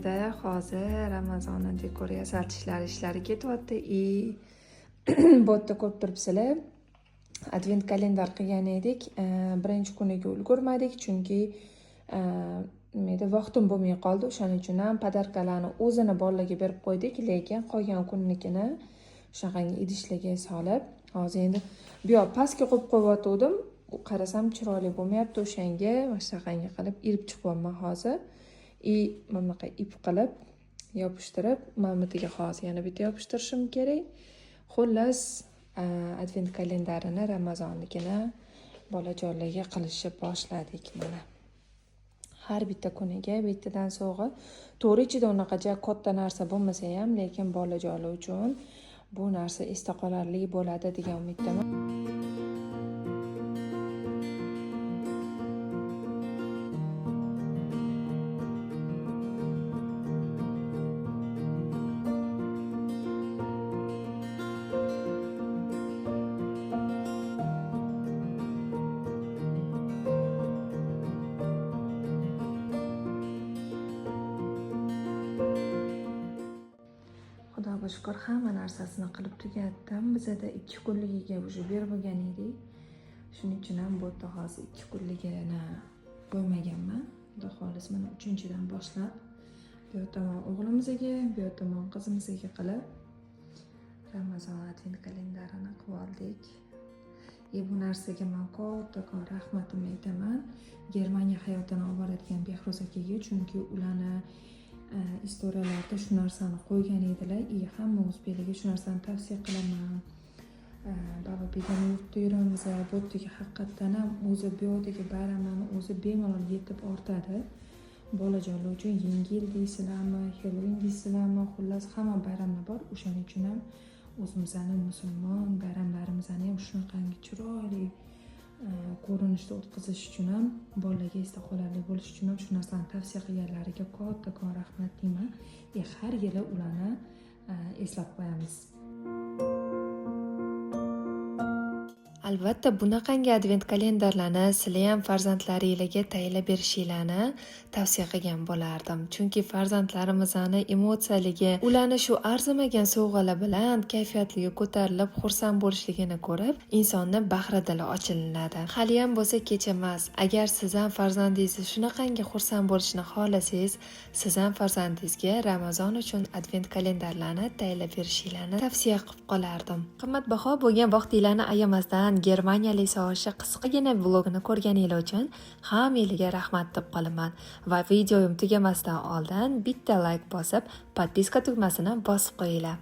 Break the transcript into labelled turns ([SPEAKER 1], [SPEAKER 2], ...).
[SPEAKER 1] Bizada hozir Ramazonni dekoratsiya ishlari ketyapti. Bu yerda ko'rib turibsizlar. Advent kalendar qilgan edik. Birinchi kuniga ulgurmadik, chunki vaqtim bo'lmay qoldi. O'shaning uchun ham podarkalarni o'zini bolalarga berib qo'ydik, lekin qolgan kunnikini shunaqangi idishlarga solib, hozir endi bu yoq pastga qo'yib qo'yotgandim. Qarasam chiroyli bo'lmayapti, o'shanga shunaqangi qilib irib chiqyapman hozir. Mana bunaqa ip qilib yopishtirib, mamatiga hozir yana bitta yopishtirishim kerak. Xullas, advent kalendarini Ramazonnikini bolajonlarga qilishni boshladik mana. Har bitta kuniga bittadan sovg'a. To'g'ri ichida unaqa katta narsa bo'lmasa ham, lekin bolajonlar uchun bu narsa esda qolarli bo'ladi degan umiddaman. Xudoga shukr, hamma narsasini qilib tugatdim. Bizada 2 kunligiga уже berib bo'lgan edik. Shuning uchun ham bu yerda hozir 2 kunligini qo'ymaganman. Xudo xolis mana 3-dan boshlab bu tomon o'g'limizga, bu tomon qizimizga qilib Ramazon advent kalendarini qilib oldik. Bu narsaga men katta rahmatimni aytaman. Germaniya hayotini olib boradigan Behruz akaga, chunki ularni istoriyalarda shu narsani qo'ygan edilar. Hamma o'zbeklarga shu narsani tavsiya qilaman. Baba begona yurtda yuramiz, bu yerdagi haqiqatdan ham o'zi bu yerdagi bayramlarni o'zi bemalol yetib ortadi. Bolajonlar uchun yengil deysizlarmi, Halloween deysizlarmi, xullas hamma bayramlar bor. O'shaning uchun ham o'zimizning musulmon bayramlarimizni ham shunaqangi chiroyli ko'rinishda o'tkazish uchun ham, bolalarga esda qolarli bo'lish uchun ham shu narsani tavsiya qilganlariga katta rahmat deyman. Har yili ularni eslab qo'yamiz. Albatta, bunaqangi advent kalendarlarni sizlar ham farzandlaringizga tayyorlab berishinglarni tavsiya qilgan bo'lardim. Chunki farzandlarimizni emotsiyaligi, ularni shu arzimagan sovg'alar bilan kayfiyatligi ko'tarilib, xursand bo'lishligini ko'rib, insonni bahridili ochilinadi. Hali ham bo'lsa kech emas. Agar siz ham farzandingizni shunaqangi xursand bo'lishini xohlasangiz, siz ham farzandingizga Ramazon uchun advent kalendarlarni tayyorlab berishinglarni tavsiya qilib qolardim. Qimmatbaho bo'lgan vaqtinglarni ayamasdan Germaniyalik sog'ashi qisqagina vlogini ko'rganingiz uchun hammangizga rahmat deb qolaman va videoyim tugamasidan oldin bitta like bosib, podpiska tugmasini bosib qo'yinglar.